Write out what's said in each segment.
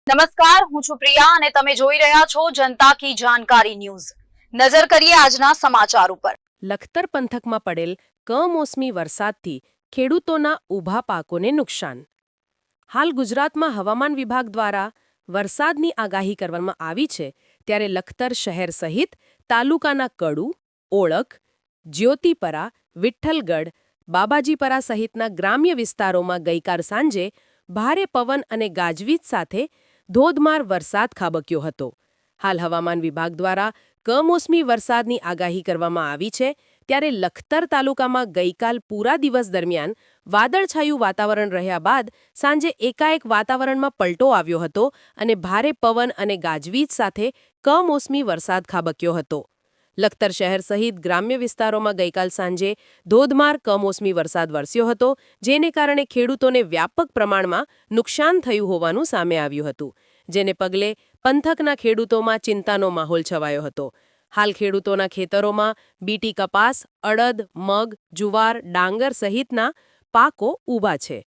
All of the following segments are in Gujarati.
નમસ્કાર, હું છું પ્રિયા અને તમે જોઈ રહ્યા છો જનતા કી જાણકારી ન્યૂઝ। નજર કરીએ આજના સમાચાર ઉપર। લખતર પંથકમાં પડેલ કમોસમી વરસાદથી ખેડૂતોના ઊભા પાકોને નુકસાન। હાલ ગુજરાતમાં હવામાન વિભાગ દ્વારા વરસાદની આગાહી કરવામાં આવી છે, ત્યારે લખતર શહેર સહિત તાલુકાના કડુ, ઓળખ, જ્યોતિપરા, વિઠ્ઠલગઢ, બાબાજીપરા સહિતના ગ્રામ્ય વિસ્તારોમાં ગઈકાલ સાંજે ભારે પવન અને ગાજવીજ સાથે ધોધમાર વરસાદ ખાબક્યો હતો। હાલ હવામાન વિભાગ દ્વારા કમોસમી વરસાદની આગાહી કરવામાં આવી છે, ત્યારે લખતર તાલુકામાં ગઈકાલ પૂરા દિવસ દરમિયાન વાદળછાયું વાતાવરણ રહ્યા બાદ સાંજે એકાએક વાતાવરણમાં પલટો આવ્યો હતો અને ભારે પવન અને ગાજવીજ સાથે કમોસમી વરસાદ ખાબક્યો હતો। લખતર શહેર સહિત ગ્રામ્ય વિસ્તારોમાં ગઈકાલ સાંજે ધોધમાર કમોસમી વરસાદ વરસ્યો હતો, જેને કારણે ખેડૂતોને વ્યાપક પ્રમાણમાં નુકસાન થયું હોવાનું સામે આવ્યું હતું, જેને પગલે પંથકના ખેડૂતોમાં ચિંતાનો માહોલ છવાયો હતો। હાલ ખેડૂતોના ખેતરોમાં બીટી કપાસ, અડદ, મગ, જુવાર, ડાંગર સહિતના પાકો ઊભા છે,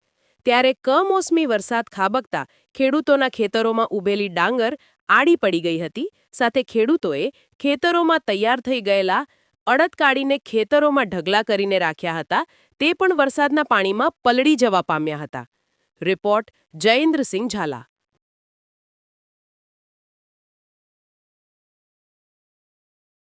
ત્યારે કમોસમી વરસાદ ખાબકતા ખેડૂતોના ખેતરોમાં ઉભેલી ડાંગર આડી પડી ગઈ હતી, સાથે ખેડૂતોએ ખેતરોમાં તૈયાર થઈ ગયેલા અડદ કાઢીને ખેતરોમાં ઢગલા કરીને રાખ્યા હતા, તે પણ વરસાદના પાણીમાં પલળી જવા પામ્યા હતા। રિપોર્ટ જયેન્દ્રસિંહ ઝાલા।